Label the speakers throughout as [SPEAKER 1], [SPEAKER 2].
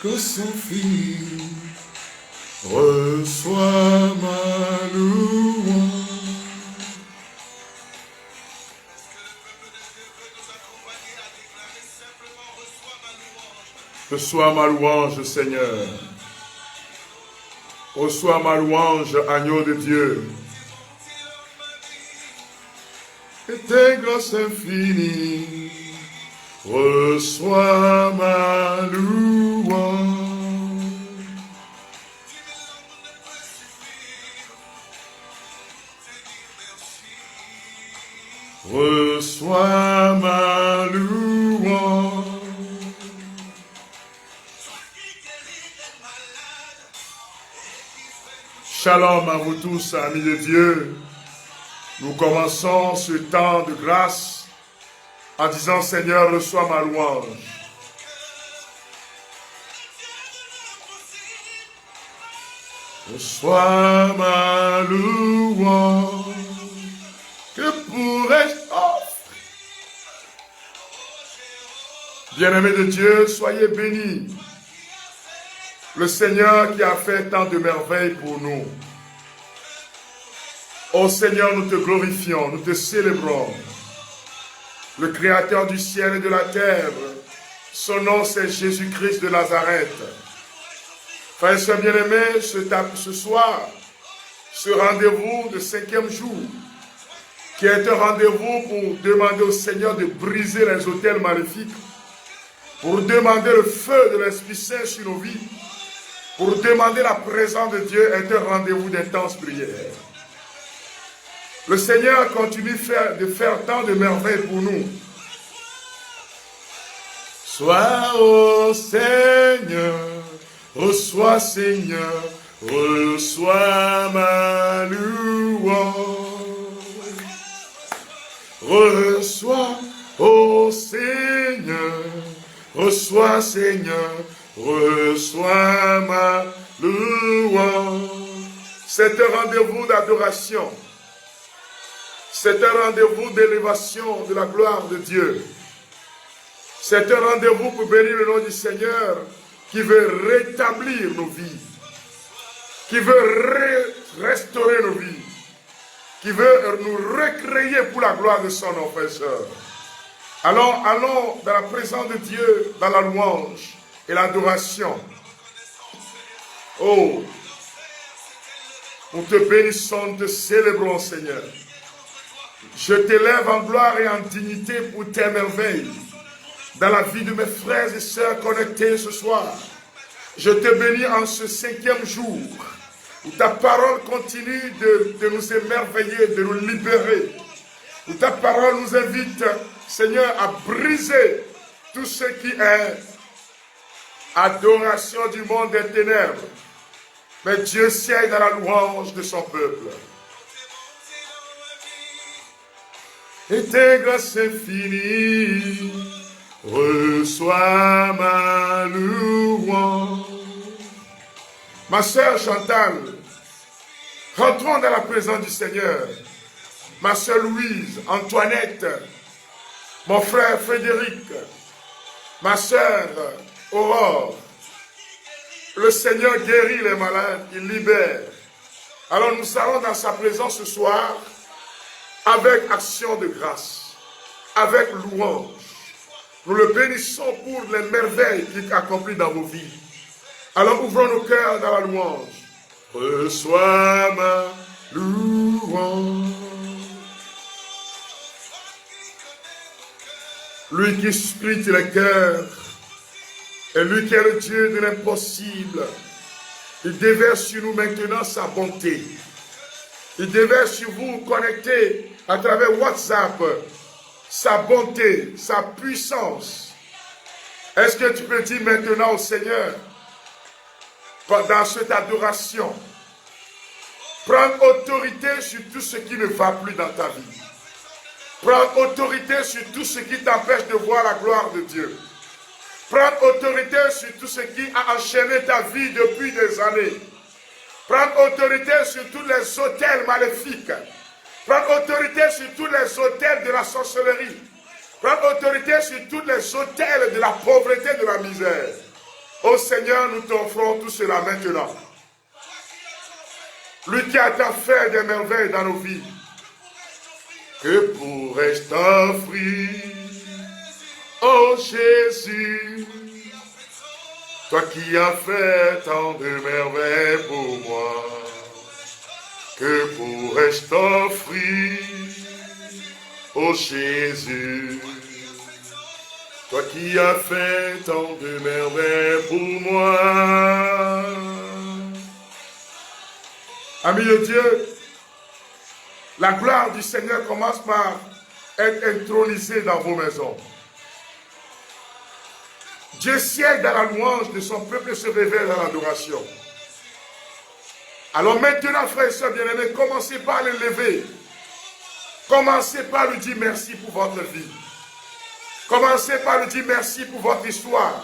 [SPEAKER 1] que son Fils reçoit ma louange. Reçois ma louange, Seigneur. Reçois ma louange, agneau de Dieu. Et tes grâces infinies, reçois ma louange. Reçois ma louange. Shalom à vous tous, amis de Dieu. Nous commençons ce temps de grâce en disant, Seigneur, reçois ma louange. Reçois ma louange. Que pourrais-je offrir? Bien-aimés de Dieu, soyez bénis. Le Seigneur qui a fait tant de merveilles pour nous. Ô Seigneur, nous te glorifions, nous te célébrons. Le Créateur du ciel et de la terre, son nom c'est Jésus-Christ de Nazareth. Frères et sœurs bien-aimés, ce soir, ce rendez-vous de 5e jour, qui est un rendez-vous pour demander au Seigneur de briser les autels maléfiques, pour demander le feu de l'Esprit Saint sur nos vies, pour demander la présence de Dieu, est un rendez-vous d'intense prière. Le Seigneur continue de faire tant de merveilles pour nous. Sois, ô Seigneur, reçois, Seigneur, reçois ma louange. Reçois, ô Seigneur, reçois, Seigneur, reçois ma louange. C'est un rendez-vous d'adoration. C'est un rendez-vous d'élévation de la gloire de Dieu. C'est un rendez-vous pour bénir le nom du Seigneur qui veut rétablir nos vies, qui veut restaurer nos vies, qui veut nous recréer pour la gloire de son nom, frères et sœurs. Alors, allons dans la présence de Dieu, dans la louange et l'adoration. Oh, nous te bénissons, nous te célébrons, Seigneur. Je t'élève en gloire et en dignité pour tes merveilles dans la vie de mes frères et sœurs connectés ce soir. Je te bénis en ce 5e jour où ta parole continue de nous émerveiller, de nous libérer. Où ta parole nous invite, Seigneur, à briser tout ce qui est adoration du monde des ténèbres. Mais Dieu siège dans la louange de son peuple. Et tes grâces infinies, reçois ma louange. Ma sœur Chantal, rentrons dans la présence du Seigneur. Ma sœur Louise, Antoinette, mon frère Frédéric, ma sœur Aurore. Le Seigneur guérit les malades, il libère. Alors nous allons dans sa présence ce soir avec action de grâce, avec louange. Nous le bénissons pour les merveilles qu'il accomplit dans vos vies. Alors ouvrons nos cœurs dans la louange. Reçois ma louange. Lui qui scrute les cœurs, et lui qui est le Dieu de l'impossible, il déverse sur nous maintenant sa bonté. Il déverse sur vous connectés à travers WhatsApp sa bonté, sa puissance. Est-ce que tu peux dire maintenant au Seigneur, dans cette adoration, prendre autorité sur tout ce qui ne va plus dans ta vie. Prendre autorité sur tout ce qui t'empêche de voir la gloire de Dieu. Prendre autorité sur tout ce qui a enchaîné ta vie depuis des années. Prendre autorité sur tous les autels maléfiques. Prendre autorité sur tous les autels de la sorcellerie. Prendre autorité sur tous les autels de la pauvreté et de la misère. Ô Seigneur, nous t'offrons tout cela maintenant. Lui qui a tant fait des merveilles dans nos vies. Que pourrais-je t'offrir, ô Jésus, toi qui as fait tant de merveilles pour moi. Que pourrais-je t'offrir, ô Jésus, toi qui as fait tant de merveilles pour moi. Amis de Dieu, la gloire du Seigneur commence par être intronisée dans vos maisons. Dieu siège dans la louange de son peuple et se révèle dans l'adoration. Alors maintenant, frères et sœurs bien-aimés, commencez par l'élever. Commencez par lui dire merci pour votre vie. Commencez par lui dire merci pour votre histoire.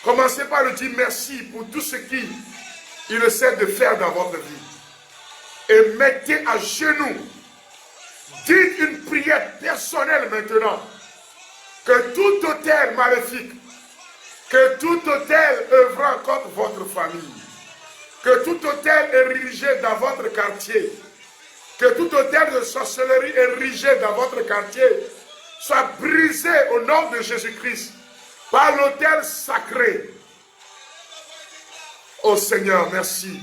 [SPEAKER 1] Commencez par lui dire merci pour tout ce qu'il essaie de faire dans votre vie. Et mettez à genoux. Dites une prière personnelle maintenant. Que tout autel maléfique, que tout autel œuvrant contre votre famille, que tout autel érigé dans votre quartier, que tout autel de sorcellerie érigé dans votre quartier soit brisé au nom de Jésus-Christ par l'autel sacré. Ô Seigneur, merci.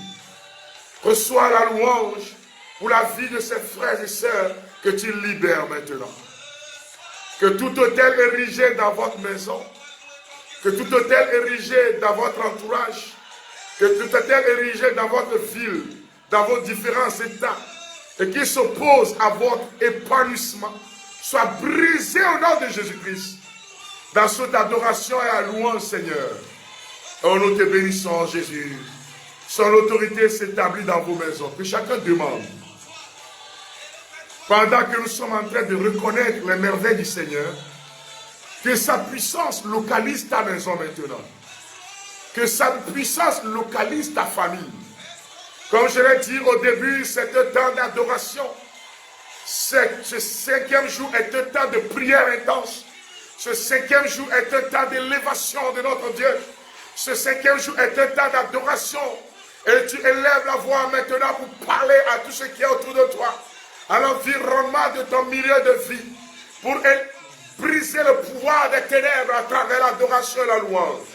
[SPEAKER 1] Reçois la louange pour la vie de ces frères et sœurs que tu libères maintenant. Que tout autel érigé dans votre maison, que tout autel érigé dans votre entourage, que tout autel érigé dans votre ville, dans vos différents états, et qui s'oppose à votre épanouissement, soit brisé au nom de Jésus-Christ. Dans cette adoration et à louange, Seigneur. Oh, nous te bénissons, Jésus. Son autorité s'établit dans vos maisons. Que chacun demande. Pendant que nous sommes en train de reconnaître les merveilles du Seigneur, que sa puissance localise ta maison maintenant. Que sa puissance localise ta famille. Comme je l'ai dit au début, c'est un temps d'adoration. Ce 5e jour est un temps de prière intense. Ce 5e jour est un temps d'élévation de notre Dieu. Ce 5e jour est un temps d'adoration. Et tu élèves la voix maintenant pour parler à tout ce qui est autour de toi. À l'environnement de ton milieu de vie. Pour briser le pouvoir des ténèbres à travers l'adoration et la louange.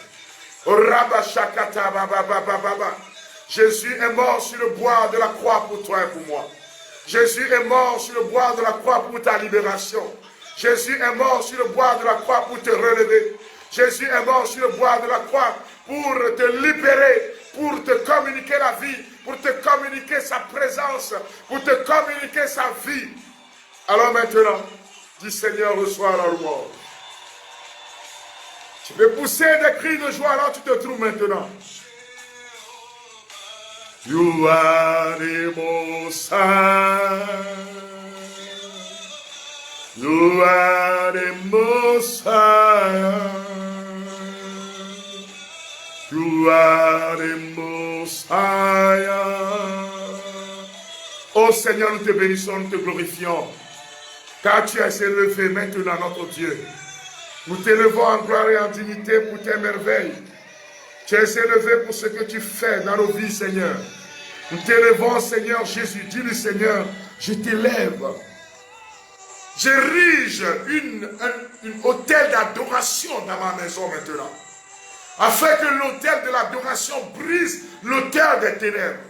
[SPEAKER 1] Jésus est mort sur le bois de la croix pour toi et pour moi. Jésus est mort sur le bois de la croix pour ta libération. Jésus est mort sur le bois de la croix pour te relever. Jésus est mort sur le bois de la croix pour te libérer, pour te communiquer la vie, pour te communiquer sa présence, pour te communiquer sa vie. Alors maintenant, dis Seigneur, reçois la louange. Tu peux pousser des cris de joie là où tu te trouves maintenant. You are the Most High. You are the Most High. You are the Most High. Oh Seigneur, nous te bénissons, nous te glorifions. Car tu as élevé maintenant notre Dieu. Nous t'élevons en gloire et en dignité pour tes merveilles. Tu es élevé pour ce que tu fais dans nos vies, Seigneur. Nous t'élevons, Seigneur Jésus. Dis-lui, Seigneur, je t'élève. J'érige un autel d'adoration dans ma maison maintenant. Afin que l'autel de l'adoration brise l'autel des ténèbres.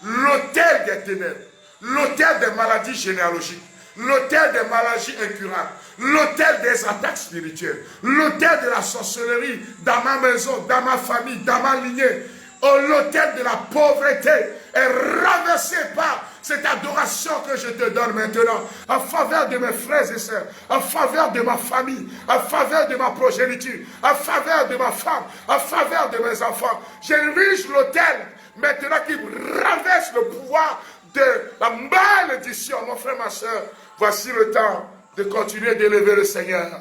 [SPEAKER 1] L'autel des ténèbres. L'autel des maladies généalogiques. L'autel des maladies incurables. L'autel des attaques spirituelles. L'autel de la sorcellerie dans ma maison, dans ma famille, dans ma lignée. Oh, l'autel de la pauvreté est renversé par cette adoration que je te donne maintenant, en faveur de mes frères et sœurs, en faveur de ma famille, en faveur de ma progéniture, en faveur de ma femme, en faveur de mes enfants. J'érige l'autel maintenant qui renverse le pouvoir de la malédiction. Mon frère, ma soeur, voici le temps de continuer d'élever le Seigneur,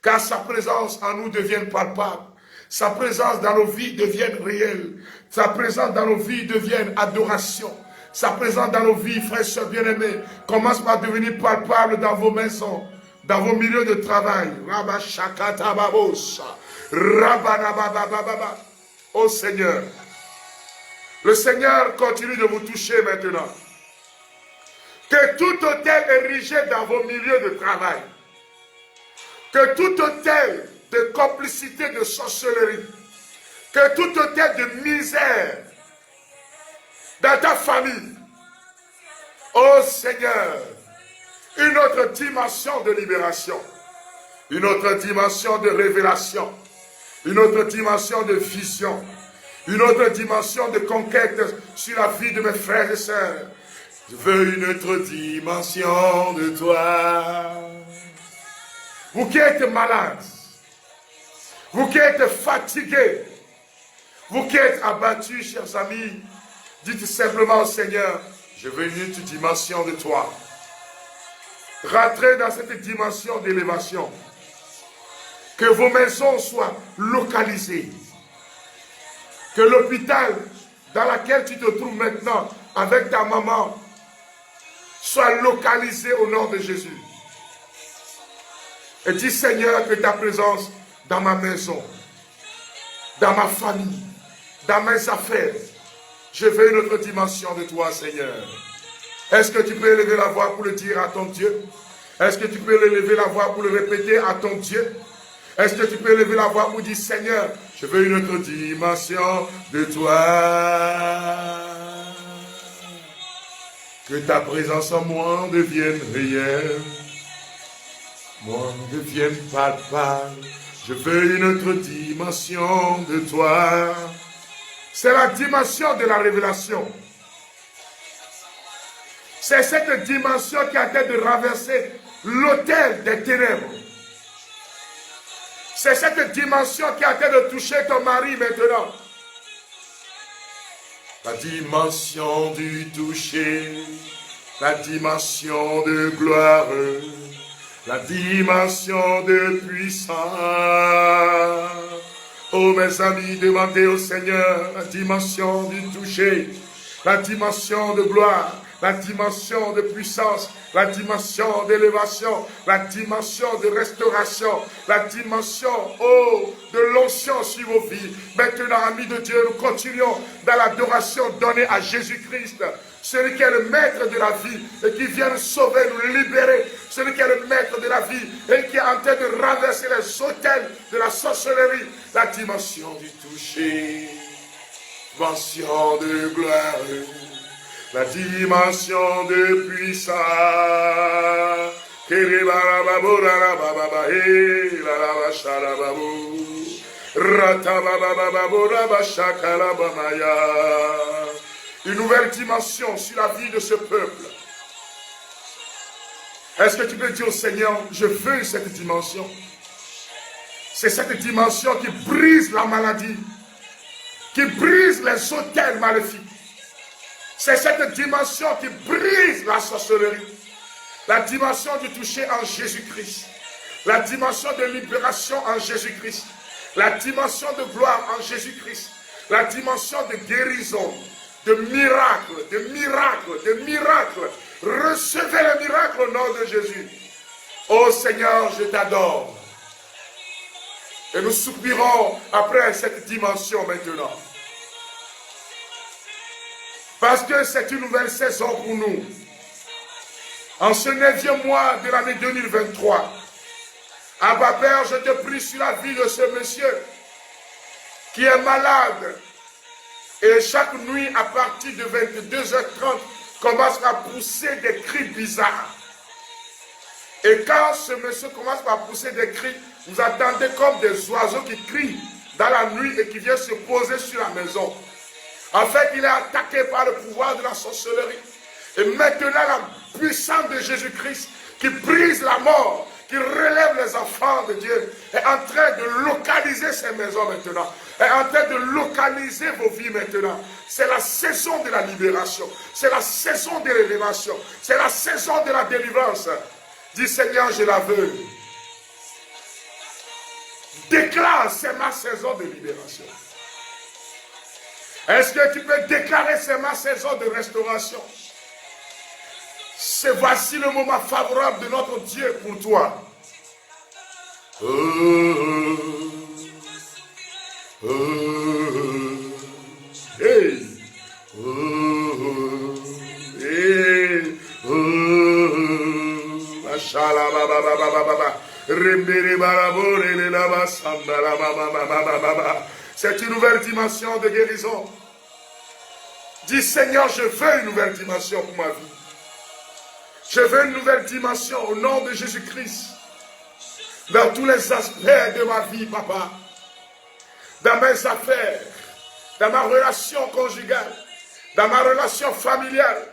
[SPEAKER 1] car sa présence en nous devienne palpable. Sa présence dans nos vies devienne réelle. Sa présence dans nos vies devienne adoration. Sa présence dans nos vies, frères et sœurs bien-aimés, commence par devenir palpable dans vos maisons, dans vos milieux de travail. Ô Seigneur, le Seigneur continue de vous toucher maintenant. Que tout hôtel érigé dans vos milieux de travail, que tout hôtel de complicité, de sorcellerie, que tout hôtel de misère dans ta famille, ô Seigneur, une autre dimension de libération, une autre dimension de révélation, une autre dimension de vision, une autre dimension de conquête sur la vie de mes frères et sœurs. Je veux une autre dimension de toi. Vous qui êtes malades, vous qui êtes fatigués, vous qui êtes abattus, chers amis, dites simplement au Seigneur, je veux une autre dimension de toi. Rentrez dans cette dimension d'élévation. Que vos maisons soient localisées. Que l'hôpital dans lequel tu te trouves maintenant avec ta maman soit localisé au nom de Jésus. Et dis Seigneur que ta présence dans ma maison, dans ma famille, dans mes affaires, je veux une autre dimension de toi Seigneur. Est-ce que tu peux élever la voix pour le dire à ton Dieu? Est-ce que tu peux élever la voix pour le répéter à ton Dieu? Est-ce que tu peux élever la voix pour dire Seigneur, je veux une autre dimension de toi. Que ta présence en moi devienne réelle. Moi devienne palpable. Je veux une autre dimension de toi. C'est la dimension de la révélation. C'est cette dimension qui a été de renverser l'autel des ténèbres. C'est cette dimension qui a été de toucher ton mari maintenant. La dimension du toucher, la dimension de gloire, la dimension de puissance. Oh mes amis, demandez au Seigneur la dimension du toucher, la dimension de gloire, la dimension de puissance, la dimension d'élévation, la dimension de restauration, la dimension, oh, de l'onction sur vos vies. Maintenant, amis de Dieu, nous continuons dans l'adoration donnée à Jésus-Christ, celui qui est le maître de la vie et qui vient nous sauver, nous libérer, celui qui est le maître de la vie et qui est en train de renverser les autels de la sorcellerie, la dimension du toucher, dimension de gloire, la dimension de puissance. Une nouvelle dimension sur la vie de ce peuple. Est-ce que tu peux dire au Seigneur, je veux cette dimension? C'est cette dimension qui brise la maladie, qui brise les autels maléfiques. C'est cette dimension qui brise la sorcellerie. La dimension du toucher en Jésus-Christ. La dimension de libération en Jésus-Christ. La dimension de gloire en Jésus-Christ. La dimension de guérison, de miracle, de miracle, de miracle. Recevez le miracle au nom de Jésus. Oh Seigneur, je t'adore. Et nous soupirons après cette dimension maintenant. Parce que c'est une nouvelle saison pour nous. En ce 9e mois de l'année 2023, Abba Père, je te prie sur la vie de ce monsieur qui est malade. Et chaque nuit, à partir de 22h30, commence à pousser des cris bizarres. Et quand ce monsieur commence à pousser des cris, vous attendez comme des oiseaux qui crient dans la nuit et qui viennent se poser sur la maison. En fait, il est attaqué par le pouvoir de la sorcellerie. Et maintenant, la puissance de Jésus-Christ qui brise la mort, qui relève les enfants de Dieu, est en train de localiser ces maisons maintenant. Est en train de localiser vos vies maintenant. C'est la saison de la libération. C'est la saison de l'élévation. C'est la saison de la délivrance. Dis Seigneur, je la veux. Déclare, c'est ma saison de libération. Est-ce que tu peux déclarer c'est ma saison de restauration? C'est voici le moment favorable de notre Dieu pour toi. Oh, oh, oh. C'est une nouvelle dimension de guérison. Dis Seigneur, je veux une nouvelle dimension pour ma vie. Je veux une nouvelle dimension au nom de Jésus-Christ. Dans tous les aspects de ma vie, papa. Dans mes affaires, dans ma relation conjugale, dans ma relation familiale.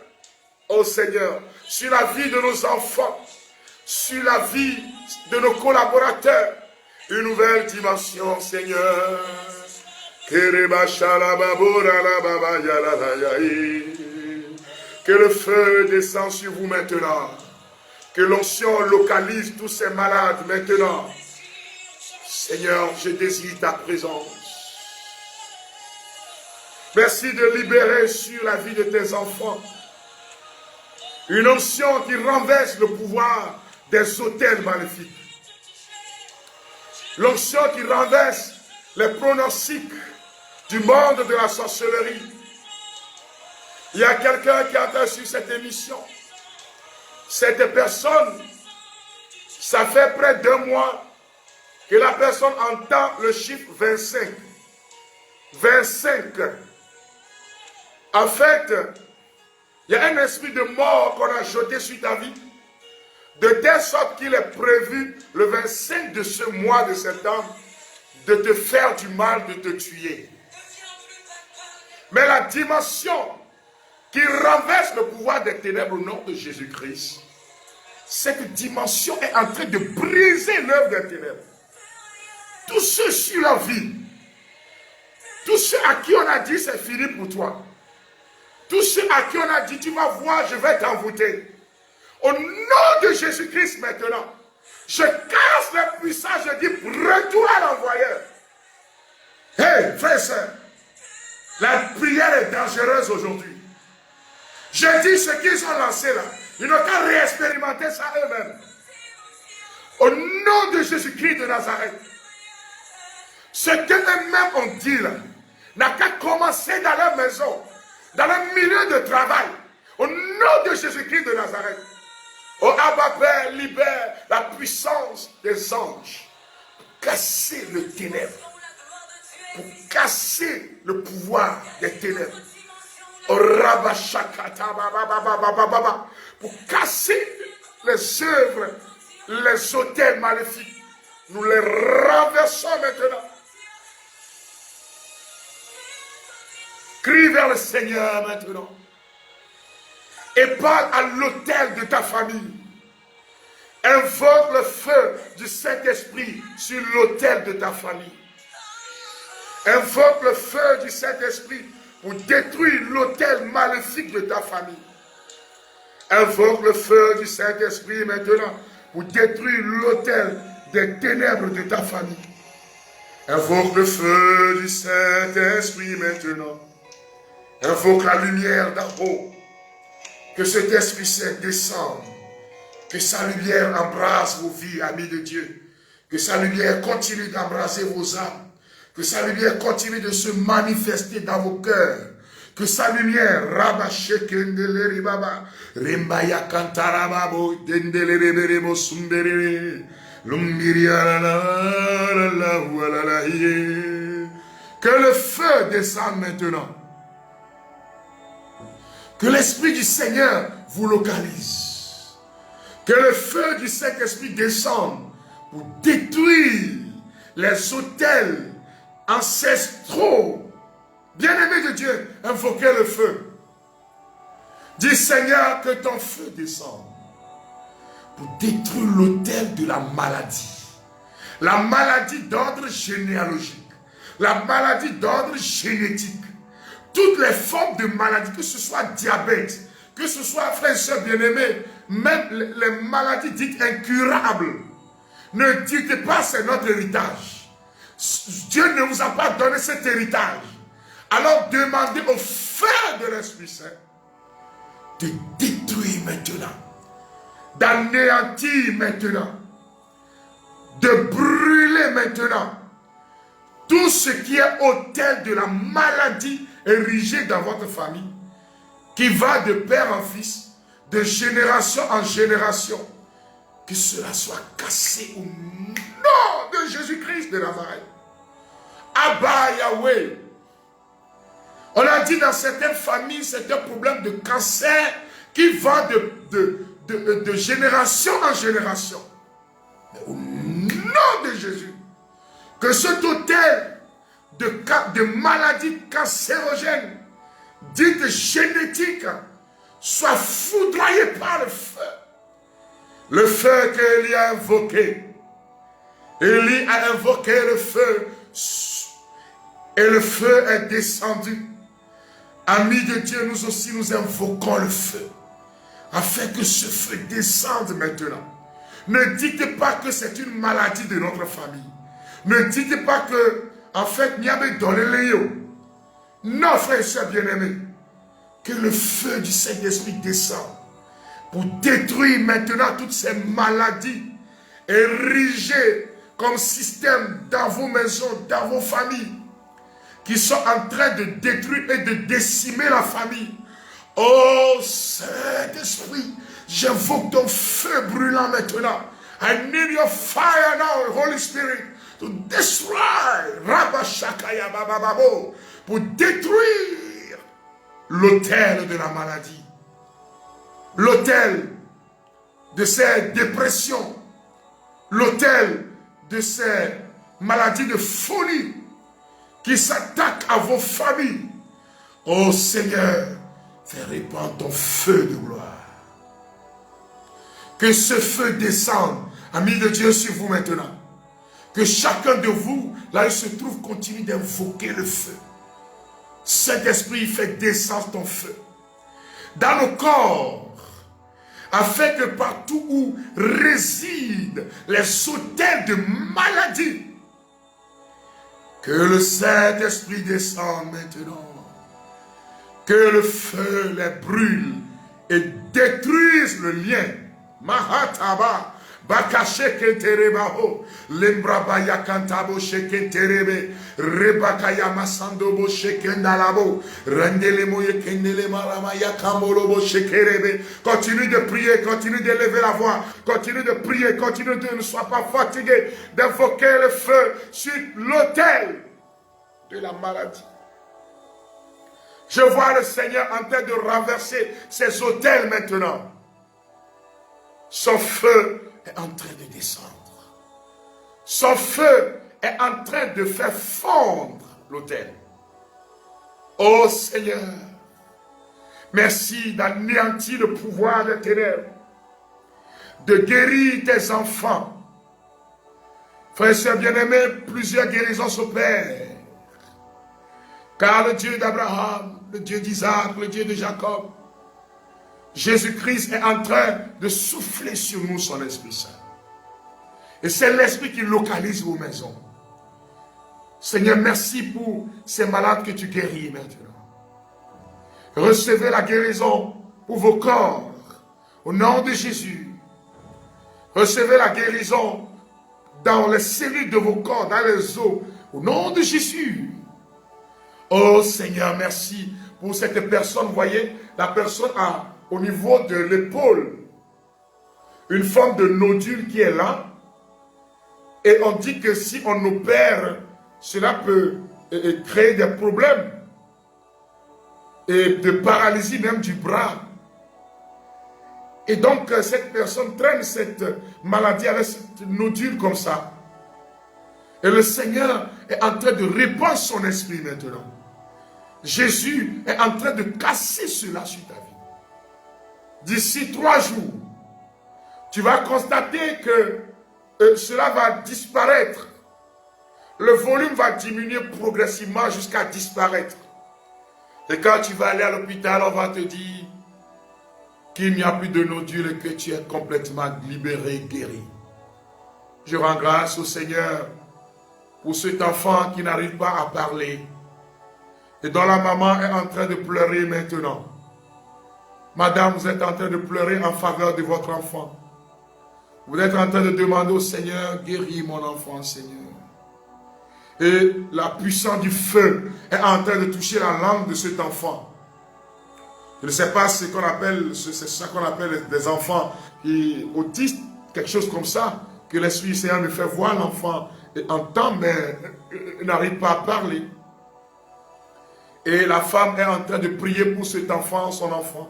[SPEAKER 1] Oh Seigneur, sur la vie de nos enfants, sur la vie de nos collaborateurs, une nouvelle dimension, Seigneur. Que le feu descende sur vous maintenant. Que l'onction localise tous ces malades maintenant. Seigneur, je désire ta présence. Merci de libérer sur la vie de tes enfants une onction qui renverse le pouvoir des autels maléfiques. L'onction qui renverse les pronostics du monde de la sorcellerie. Il y a quelqu'un qui entend sur cette émission. Cette personne, ça fait près d'1 mois que la personne entend le chiffre 25. 25. En fait, il y a un esprit de mort qu'on a jeté sur ta vie, de telle sorte qu'il est prévu le 25 de ce mois de septembre de te faire du mal, de te tuer. Mais la dimension qui renverse le pouvoir des ténèbres au nom de Jésus-Christ, cette dimension est en train de briser l'œuvre des ténèbres. Tous ceux sur la vie, tous ceux à qui on a dit c'est fini pour toi, tous ceux à qui on a dit tu vas voir, je vais t'envoûter. Au nom de Jésus-Christ maintenant, je casse le puissant, je dis retour à l'envoyeur. Hey, frères et sœurs, la prière est dangereuse aujourd'hui. Je dis ce qu'ils ont lancé là, ils n'ont qu'à réexpérimenter ça eux-mêmes. Au nom de Jésus-Christ de Nazareth, ce qu'eux-mêmes ont dit là, n'a qu'à commencer dans leur maison, dans leur milieu de travail. Au nom de Jésus-Christ de Nazareth. Oh Abba Père, libère la puissance des anges pour casser le ténèbre, pour casser le pouvoir des ténèbres. Oh Rabashakata, pour casser les œuvres, les autels maléfiques. Nous les renversons maintenant. Crie vers le Seigneur maintenant. Et parle à l'autel de ta famille. Invoque le feu du Saint-Esprit sur l'autel de ta famille. Invoque le feu du Saint-Esprit pour détruire l'autel maléfique de ta famille. Invoque le feu du Saint-Esprit maintenant pour détruire l'autel des ténèbres de ta famille. Invoque le feu du Saint-Esprit maintenant. Invoque la lumière d'en haut. Que cet Esprit Saint descende. Que sa lumière embrase vos vies, amis de Dieu. Que sa lumière continue d'embraser vos âmes. Que sa lumière continue de se manifester dans vos cœurs. Que sa lumière, Rabache Kendele Baba, Rimbaya Kantarababo, Dendele Sumbere, Lumbiria la. Que le feu descende maintenant. Que l'Esprit du Seigneur vous localise. Que le feu du Saint-Esprit descende pour détruire les autels ancestraux. Bien-aimés de Dieu, invoquez le feu. Dis Seigneur, que ton feu descende pour détruire l'autel de la maladie. La maladie d'ordre généalogique. La maladie d'ordre génétique. Toutes les formes de maladies, que ce soit diabète, que ce soit, frères et sœurs bien-aimés, même les maladies dites incurables. Ne dites pas c'est notre héritage. Dieu ne vous a pas donné cet héritage. Alors demandez au feu de l'Esprit Saint de détruire maintenant, d'anéantir maintenant, de brûler maintenant tout ce qui est autel de la maladie érigée dans votre famille, qui va de père en fils, de génération en génération. que cela soit cassé au nom de Jésus-Christ de Nazareth. Abba Yahweh. On a dit dans certaines familles, c'est un problème de cancer qui va de génération en génération. Mais au nom de Jésus, que cet autel de maladies cancérogènes, dites génétiques, soit foudroyé par le feu. Le feu qu'Élie a invoqué. Élie a invoqué le feu. Et le feu est descendu. Amis de Dieu, nous aussi nous invoquons le feu. Afin que ce feu descende maintenant. Ne dites pas que c'est une maladie de notre famille. Ne dites pas que, en fait, il y avait dans le léo. Non, frères et sœurs bien-aimés. Que le feu du Saint-Esprit descende pour détruire maintenant toutes ces maladies érigées comme système dans vos maisons, dans vos familles, qui sont en train de détruire et de décimer la famille. Oh Saint-Esprit, j'invoque ton feu brûlant maintenant. I need your fire now, Holy Spirit, to destroy, Rabashakaya Bababo, pour détruire l'autel de la maladie, l'autel de ces dépressions, l'autel de ces maladies de folie qui s'attaquent à vos familles. Oh Seigneur, fais répandre ton feu de gloire. Que ce feu descende, amis de Dieu, sur vous maintenant. Que chacun de vous, là où il se trouve, continue d'invoquer le feu. Saint-Esprit, fait descendre ton feu dans nos corps, afin que partout où résident les autels de maladie, que le Saint-Esprit descende maintenant. Que le feu les brûle et détruise le lien. Mahataba, Bakache Kenterebaho, Lembrabaya Kantabo Shekenterebe, Rebakaya Masandobo Shekendalabo, Rendelemoye Kendele Maramaya Kamolobo Shekerebe. Continue de prier, continue d'élever la voix, continue de prier, continue de ne sois pas fatigué, d'invoquer le feu sur l'autel de la maladie. Je vois le Seigneur en train de renverser ces autels maintenant. Son feu est en train de descendre. Son feu est en train de faire fondre l'autel. Oh Seigneur, merci d'anéantir le pouvoir des ténèbres, de guérir tes enfants. Frères et sœurs bien-aimés, plusieurs guérisons s'opèrent. Car le Dieu d'Abraham, le Dieu d'Isaac, le Dieu de Jacob, Jésus-Christ est en train de souffler sur nous son Esprit Saint. Et c'est l'Esprit qui localise vos maisons. Seigneur, merci pour ces malades que tu guéris maintenant. Recevez la guérison pour vos corps, au nom de Jésus. Recevez la guérison dans les cellules de vos corps, dans les os, au nom de Jésus. Oh Seigneur, merci pour cette personne. Voyez, la personne a au niveau de l'épaule une forme de nodule qui est là. Et on dit que si on opère, cela peut créer des problèmes. Et de paralysie même du bras. Et donc cette personne traîne cette maladie avec cette nodule comme ça. Et le Seigneur est en train de répandre son esprit maintenant. Jésus est en train de casser cela sur ta vie. D'ici 3 jours, tu vas constater que cela va disparaître. Le volume va diminuer progressivement jusqu'à disparaître. Et quand tu vas aller à l'hôpital, on va te dire qu'il n'y a plus de nodule et que tu es complètement libéré, guéri. Je rends grâce au Seigneur pour cet enfant qui n'arrive pas à parler et dont la maman est en train de pleurer maintenant. Madame, vous êtes en train de pleurer en faveur de votre enfant. Vous êtes en train de demander au Seigneur, guéris mon enfant, Seigneur. Et la puissance du feu est en train de toucher la langue de cet enfant. Je ne sais pas ce qu'on appelle, c'est ça qu'on appelle des enfants autistes, quelque chose comme ça, que l'Esprit du Seigneur me fait voir l'enfant, entend, mais n'arrive pas à parler. Et la femme est en train de prier pour cet enfant, son enfant.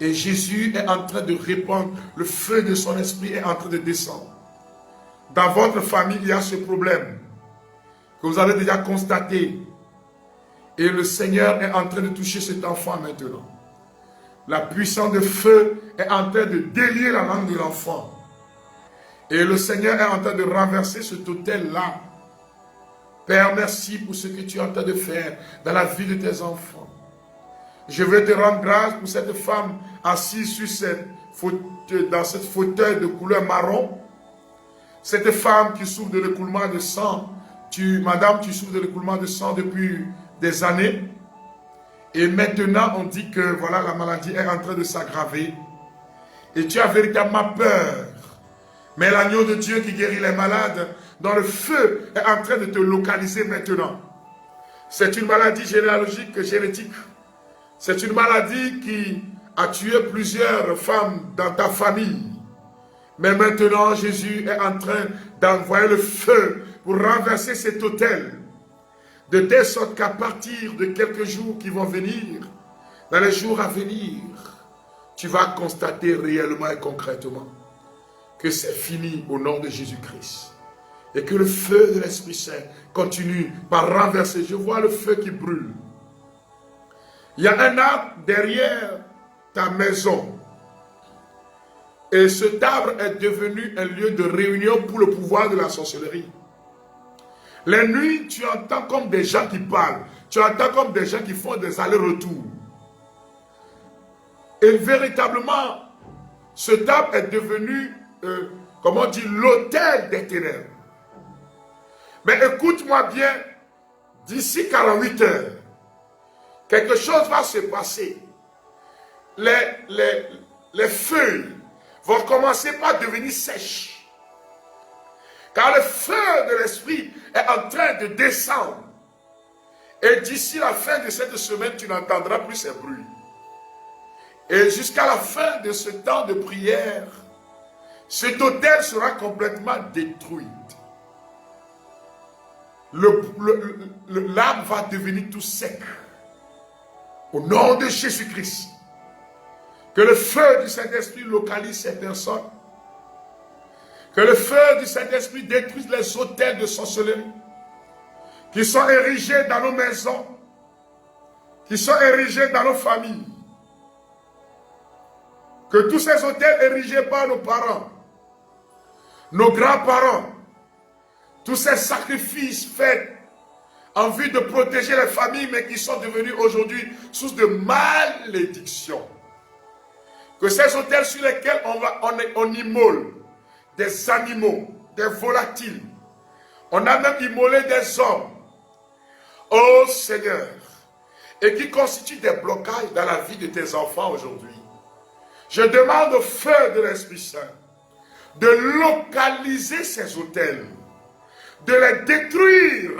[SPEAKER 1] Et Jésus est en train de répandre, le feu de son esprit est en train de descendre. Dans votre famille, il y a ce problème que vous avez déjà constaté. Et le Seigneur est en train de toucher cet enfant maintenant. La puissance de feu est en train de délier la langue de l'enfant. Et le Seigneur est en train de renverser cet autel-là. Père, merci pour ce que tu es en train de faire dans la vie de tes enfants. Je veux te rendre grâce pour cette femme assise sur dans cette fauteuil de couleur marron. Cette femme qui souffre de l'écoulement de sang. Madame, tu souffres de l'écoulement de sang depuis des années. Et maintenant, on dit que voilà, la maladie est en train de s'aggraver. Et tu as véritablement peur. Mais l'agneau de Dieu qui guérit les malades, dans le feu, est en train de te localiser maintenant. C'est une maladie généalogique, génétique. C'est une maladie qui a tué plusieurs femmes dans ta famille. Mais maintenant, Jésus est en train d'envoyer le feu pour renverser cet autel. De telle sorte qu'à partir de quelques jours qui vont venir, dans les jours à venir, tu vas constater réellement et concrètement que c'est fini au nom de Jésus-Christ. Et que le feu de l'Esprit Saint continue par renverser. Je vois le feu qui brûle. Il y a un arbre derrière ta maison. Et cet arbre est devenu un lieu de réunion pour le pouvoir de la sorcellerie. Les nuits, tu entends comme des gens qui parlent. Tu entends comme des gens qui font des allers-retours. Et véritablement, cet arbre est devenu, comment on dit, l'autel des ténèbres. Mais écoute-moi bien, d'ici 48 heures, quelque chose va se passer. Les feuilles vont commencer par devenir sèches. Car le feu de l'esprit est en train de descendre. Et d'ici la fin de cette semaine, tu n'entendras plus ces bruits. Et jusqu'à la fin de ce temps de prière, cet autel sera complètement détruit. L'arbre va devenir tout sec. Au nom de Jésus-Christ. Que le feu du Saint-Esprit localise ces personnes. Que le feu du Saint-Esprit détruise les autels de sorcellerie qui sont érigés dans nos maisons, qui sont érigés dans nos familles. Que tous ces autels érigés par nos parents, nos grands-parents, tous ces sacrifices faits en vue de protéger les familles, mais qui sont devenus aujourd'hui source de malédiction. Que ces autels sur lesquels on immole des animaux, des volatiles, on a même immolé des hommes, ô Seigneur, et qui constituent des blocages dans la vie de tes enfants aujourd'hui. Je demande au feu de l'Esprit Saint de localiser ces autels, de les détruire.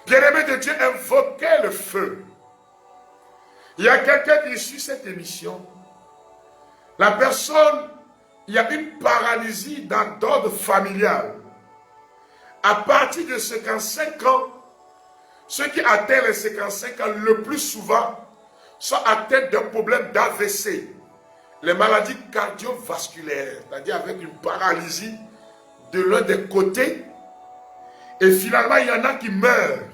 [SPEAKER 1] Bien-aimé de Dieu, invoquez le feu. Il y a quelqu'un qui suit cette émission. La personne, il y a une paralysie d'ordre familial. À partir de 55 ans, ceux qui atteignent les 55 ans, le plus souvent, sont atteints d'un problème d'AVC. Les maladies cardiovasculaires, c'est-à-dire avec une paralysie de l'un des côtés. Et finalement, il y en a qui meurent.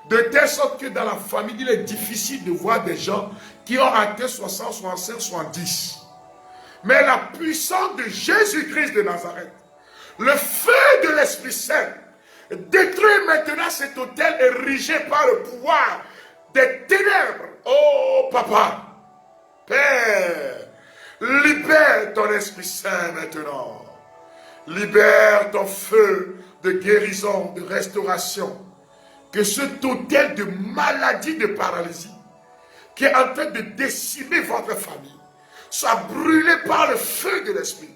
[SPEAKER 1] De telle sorte que dans la famille, il est difficile de voir des gens qui ont atteint 60, 65, 70. Mais la puissance de Jésus-Christ de Nazareth, le feu de l'Esprit Saint, détruit maintenant cet autel érigé par le pouvoir des ténèbres. Oh papa, Père, libère ton Esprit Saint maintenant. Libère ton feu de guérison, de restauration. Que cet autel de maladie, de paralysie, qui est en train de décimer votre famille, soit brûlé par le feu de l'Esprit.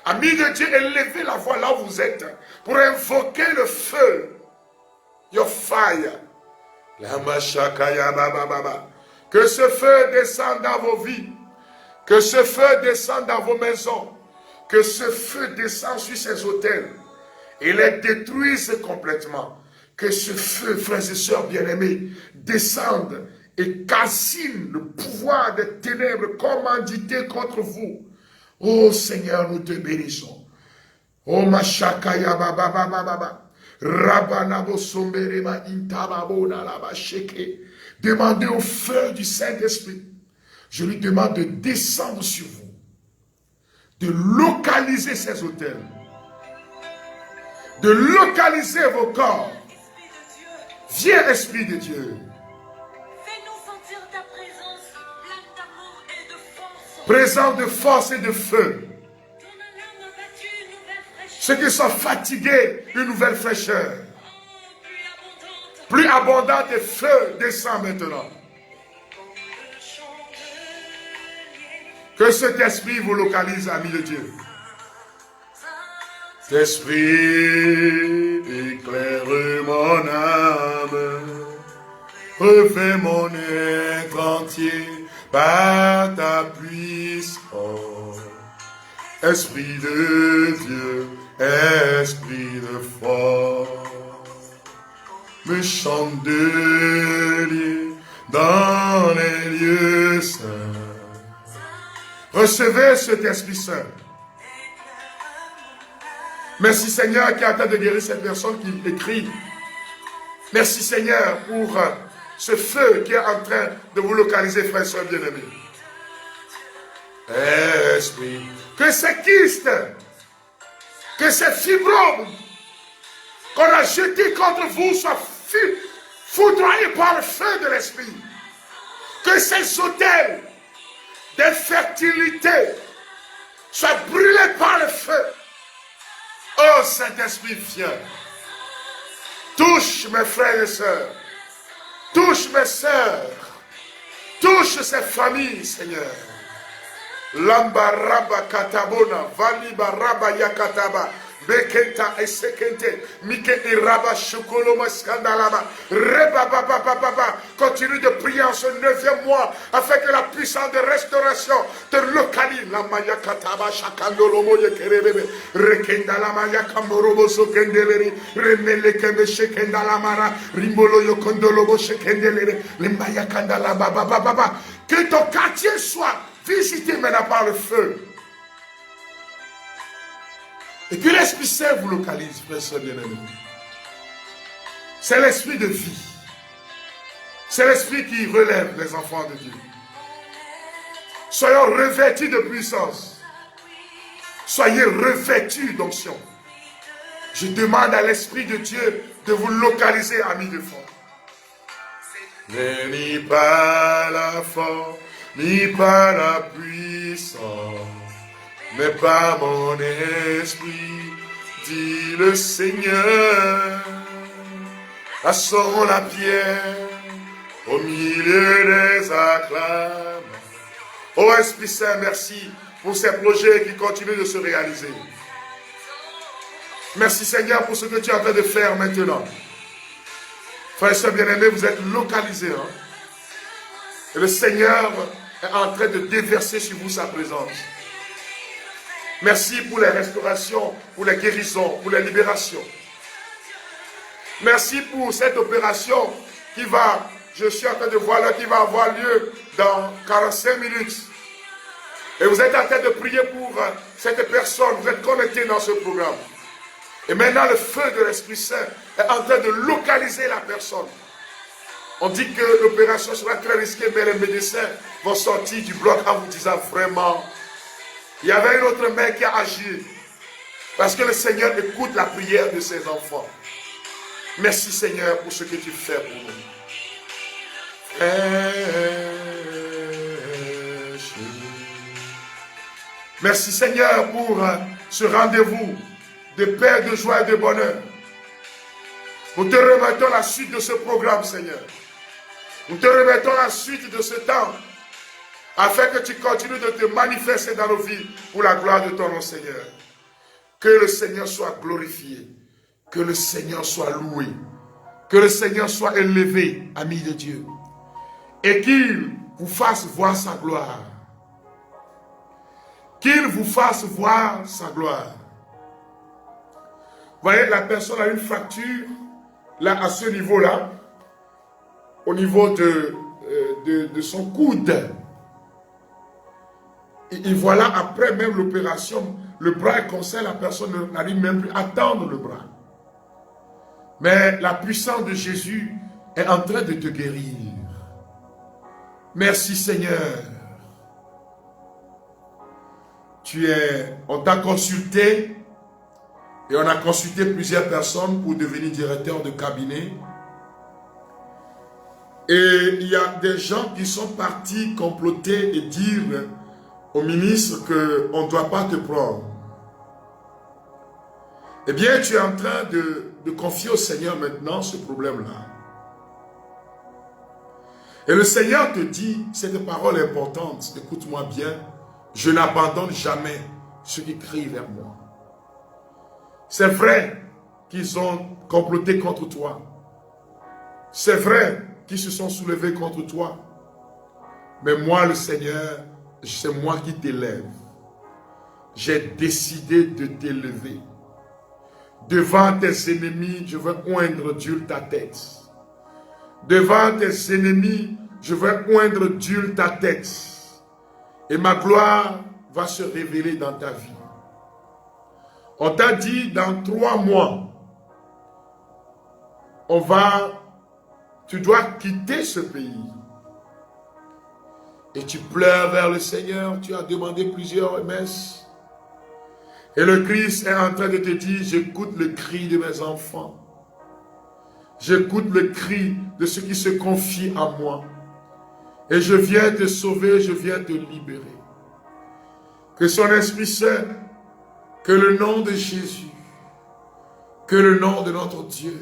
[SPEAKER 1] Amis de Dieu, élevez la voix là où vous êtes pour invoquer le feu. Your fire. Que ce feu descende dans vos vies. Que ce feu descende dans vos maisons. Que ce feu descende sur ces autels et les détruise complètement. Que ce feu, frères et sœurs bien-aimés, descende et calcine le pouvoir des ténèbres commandité contre vous. Oh Seigneur, nous te bénissons. Oh Mashakaya Baba Baba Baba. Rabanabo Somberema Intababo Nalaba Sheke. Demandez au feu du Saint-Esprit. Je lui demande de descendre sur vous. De localiser ces autels. De localiser vos corps. Viens, Esprit de Dieu.
[SPEAKER 2] Fais-nous sentir ta présence, pleine d'amour et de force.
[SPEAKER 1] Présence de force et de feu.
[SPEAKER 2] Ton âme abattue, une nouvelle fraîcheur.
[SPEAKER 1] Ceux qui sont fatigués, une nouvelle fraîcheur.
[SPEAKER 2] Oh,
[SPEAKER 1] Plus abondante et feu descend maintenant. Que cet esprit vous localise, amis de Dieu. Esprit, éclaire mon âme, refais mon être entier par ta puissance. Esprit de Dieu, esprit de force, me chandelier dans les lieux saints. Recevez cet Esprit Saint. Merci Seigneur qui est en train de guérir cette personne qui écrit. Merci Seigneur pour ce feu qui est en train de vous localiser, frères et sœurs bien-aimés. Esprit, que ces kystes, que ces fibromes qu'on a jetés contre vous soient foudroyés par le feu de l'Esprit. Que ces autels d'infertilité soient brûlés par le feu. Oh Saint-Esprit, viens. Touche mes frères et sœurs. Touche mes sœurs. Touche ces familles, Seigneur. Lamba raba katabona, valiba raba yakataba, bekenta esekente, mike iraba chokoloma skandalaba, reba baba baba. Continue de prier en ce 9e mois afin que la puissance de restauration te localise. La maya kataba shakandolomo yekerebebe, rekenda la maya kamorobo sokendeleri, remele keme shekenda la mara, rimbolo yokondolobo shekendeleri, le maya kandala baba baba. Que ton quartier soit visitez maintenant par le feu. Et que l'Esprit Saint vous localise, frères et sœurs bien-aimés. C'est l'esprit de vie. C'est l'esprit qui relève les enfants de Dieu. Soyons revêtus de puissance. Soyez revêtus d'onction. Je demande à l'Esprit de Dieu de vous localiser, amis de foi. Ni par la force, ni par la puissance, mais par mon esprit, dit le Seigneur. Lassons la pierre au milieu des acclamations. Oh Esprit Saint, merci pour ces projets qui continuent de se réaliser. Merci Seigneur pour ce que tu es en train de faire maintenant. Frères et sœurs bien-aimés, vous êtes localisés. Et le Seigneur est en train de déverser sur vous sa présence. Merci pour les restaurations, pour les guérisons, pour les libérations. Merci pour cette opération qui va, je suis en train de voir là, qui va avoir lieu dans 45 minutes. Et vous êtes en train de prier pour cette personne, vous êtes connectés dans ce programme. Et maintenant le feu de l'Esprit Saint est en train de localiser la personne. On dit que l'opération sera très risquée, mais les médecins vont sortir du bloc en vous disant vraiment, il y avait une autre main qui a agi. Parce que le Seigneur écoute la prière de ses enfants. Merci Seigneur pour ce que tu fais pour nous. Merci Seigneur pour ce rendez-vous de paix, de joie et de bonheur. Nous te remettons la suite de ce programme, Seigneur. Nous te remettons la suite de ce temps, afin que tu continues de te manifester dans nos vies pour la gloire de ton nom, Seigneur. Que le Seigneur soit glorifié, que le Seigneur soit loué, que le Seigneur soit élevé, amis de Dieu, et qu'il vous fasse voir sa gloire. qu'il vous fasse voir sa gloire. Vous voyez, la personne a une fracture, là, à ce niveau-là, au niveau de son coude. Et voilà, après même l'opération, le bras est comme ça, la personne n'arrive même plus à tendre le bras. Mais la puissance de Jésus est en train de te guérir. Merci Seigneur. On t'a consulté et on a consulté plusieurs personnes pour devenir directeur de cabinet. Et il y a des gens qui sont partis comploter et dire au ministre qu'on ne doit pas te prendre. Eh bien, tu es en train de confier au Seigneur maintenant ce problème-là. Et le Seigneur te dit, cette parole importante, écoute-moi bien, je n'abandonne jamais ceux qui crient vers moi. C'est vrai qu'ils ont comploté contre toi. C'est vrai qu'ils se sont soulevés contre toi. Mais moi, le Seigneur, c'est moi qui t'élève. J'ai décidé de t'élever. Devant tes ennemis, je veux oindre d'huile ta tête. Devant tes ennemis, je veux oindre d'huile ta tête. Et ma gloire va se révéler dans ta vie. On t'a dit, dans 3 mois, tu dois quitter ce pays. Et tu pleures vers le Seigneur, tu as demandé plusieurs messes. Et le Christ est en train de te dire, j'écoute le cri de mes enfants. J'écoute le cri de ceux qui se confient à moi. Et je viens te sauver, je viens te libérer. Que son Esprit Saint, que le nom de Jésus, que le nom de notre Dieu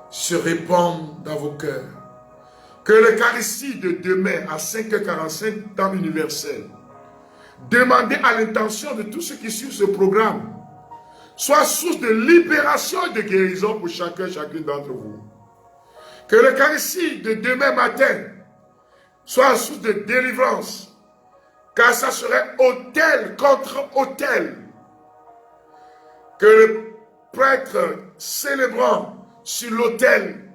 [SPEAKER 1] se répande dans vos cœurs. Que l'Eucharistie de demain à 5h45, temps universel, demandez à l'intention de tous ceux qui suivent ce programme, soit source de libération et de guérison pour chacun, chacune d'entre vous. Que l'Eucharistie de demain matin soit source de délivrance, car ça serait autel contre autel. Que le prêtre célébrant sur l'autel,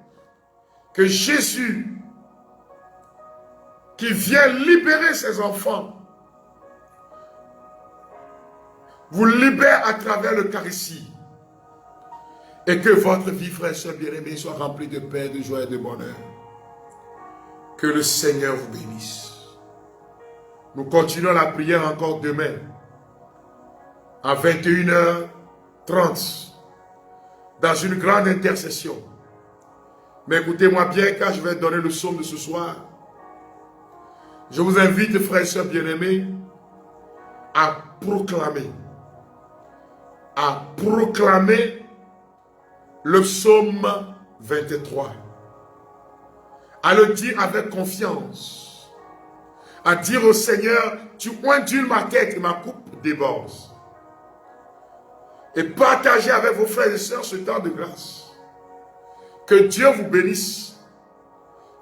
[SPEAKER 1] que Jésus, qui vient libérer ses enfants, vous libère à travers l'Eucharistie. Et que votre vie, frère et soeur bien-aimés, soit remplie de paix, de joie et de bonheur. Que le Seigneur vous bénisse. Nous continuons la prière encore demain, à 21h30, dans une grande intercession. Mais écoutez-moi bien, car je vais donner le psaume de ce soir. Je vous invite, frères et sœurs bien-aimés, à proclamer le psaume 23. À le dire avec confiance. À dire au Seigneur, tu ondules ma tête et ma coupe déborde. Et partagez avec vos frères et sœurs ce temps de grâce. Que Dieu vous bénisse.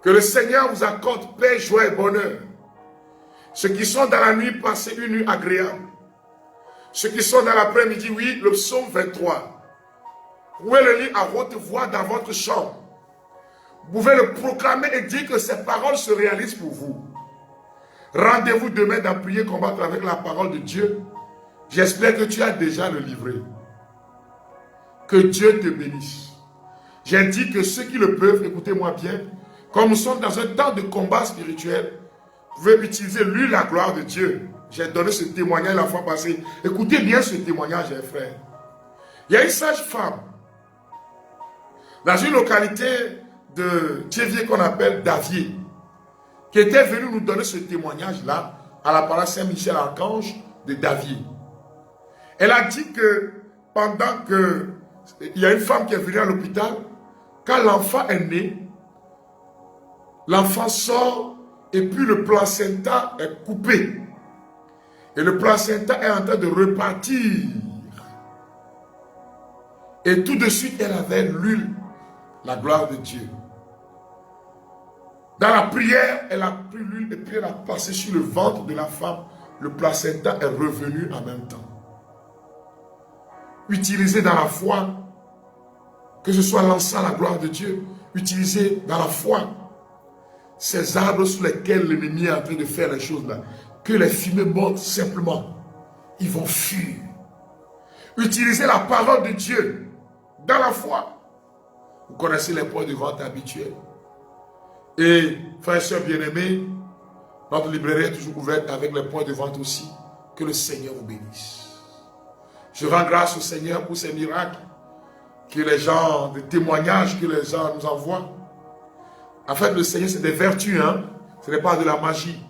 [SPEAKER 1] Que le Seigneur vous accorde paix, joie et bonheur. Ceux qui sont dans la nuit, passez une nuit agréable. Ceux qui sont dans l'après-midi, oui, le psaume 23. Vous pouvez le lire à haute voix dans votre chambre. Vous pouvez le proclamer et dire que ces paroles se réalisent pour vous. Rendez-vous demain dans prier combattre avec la parole de Dieu. J'espère que tu as déjà le livret. Que Dieu te bénisse. J'ai dit que ceux qui le peuvent, écoutez-moi bien, comme nous sommes dans un temps de combat spirituel, vous pouvez utiliser lui la gloire de Dieu. J'ai donné ce témoignage la fois passée. Écoutez bien ce témoignage, mes frères. Il y a une sage-femme dans une localité de Thiévier qu'on appelle Davier, qui était venue nous donner ce témoignage-là à la paroisse Saint-Michel-Archange de Davier. Elle a dit que pendant que il y a une femme qui est venue à l'hôpital, quand l'enfant est né, l'enfant sort et puis le placenta est coupé. Et le placenta est en train de repartir. Et tout de suite, elle avait l'huile, la gloire de Dieu. Dans la prière, elle a pris l'huile et puis elle a passé sur le ventre de la femme le placenta est revenu en même temps. Utilisez dans la foi, que ce soit l'encens, la gloire de Dieu, utilisez dans la foi ces arbres sur lesquels l'ennemi est en train de faire les choses là. Que les fumées montent simplement. Ils vont fuir. Utilisez la parole de Dieu dans la foi. Vous connaissez les points de vente habituels. Et frères et sœurs bien-aimés, notre librairie est toujours ouverte avec les points de vente aussi. Que le Seigneur vous bénisse. Je rends grâce au Seigneur pour ces miracles que les gens, des témoignages que les gens nous envoient. En fait, le Seigneur, c'est des vertus, hein. Ce n'est pas de la magie.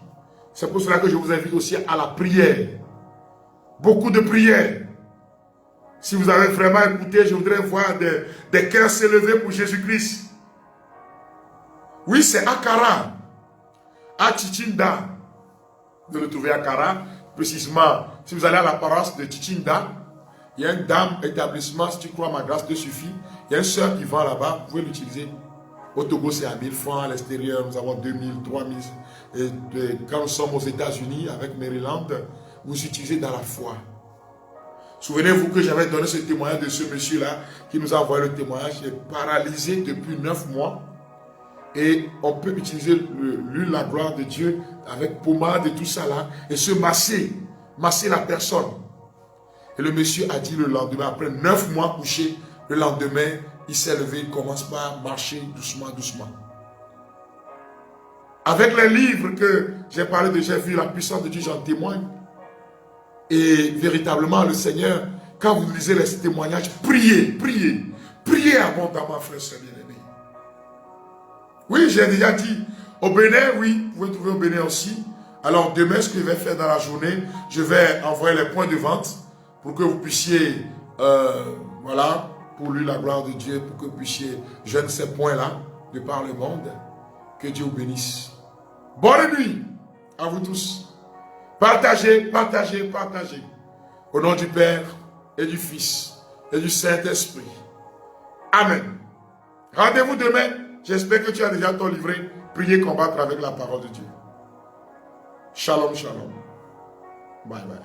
[SPEAKER 1] C'est pour cela que je vous invite aussi à la prière. Beaucoup de prières. Si vous avez vraiment écouté, je voudrais voir des cœurs s'élever pour Jésus-Christ. Oui, c'est à Kara, à Chichinda. Vous le trouvez à Kara, précisément. Si vous allez à la paroisse de Chichinda, il y a une dame établissement, si tu crois ma grâce te suffit. Il y a une soeur qui vend là-bas, vous pouvez l'utiliser. Au Togo, c'est à 1000 francs, à l'extérieur, nous avons 2000, 3000. Et quand nous sommes aux États-Unis, avec Maryland, vous utilisez dans la foi. Souvenez-vous que j'avais donné ce témoignage de ce monsieur-là, qui nous a envoyé le témoignage. Il est paralysé depuis 9 mois. Et on peut utiliser l'huile, la gloire de Dieu, avec pommade et tout ça là, et se masser la personne. Et le monsieur a dit le lendemain, après 9 mois couché, le lendemain, il s'est levé, il commence par marcher doucement, doucement. Avec les livres que j'ai parlé de, j'ai vu la puissance de Dieu, j'en témoigne. Et véritablement, le Seigneur, quand vous lisez les témoignages, priez, priez, priez abondamment, frères et bien-aimés. Oui, j'ai déjà dit, au Bénin, oui, vous pouvez trouver au Bénin aussi. Alors demain, ce que je vais faire dans la journée, je vais envoyer les points de vente pour que vous puissiez, voilà, pour lui la gloire de Dieu, pour que vous puissiez jeûner ces points-là de par le monde. Que Dieu vous bénisse. Bonne nuit à vous tous. Partagez, partagez, partagez. Au nom du Père et du Fils et du Saint-Esprit. Amen. Rendez-vous demain. J'espère que tu as déjà ton livret. Priez, combattre avec la parole de Dieu. Shalom, shalom. Bye bye.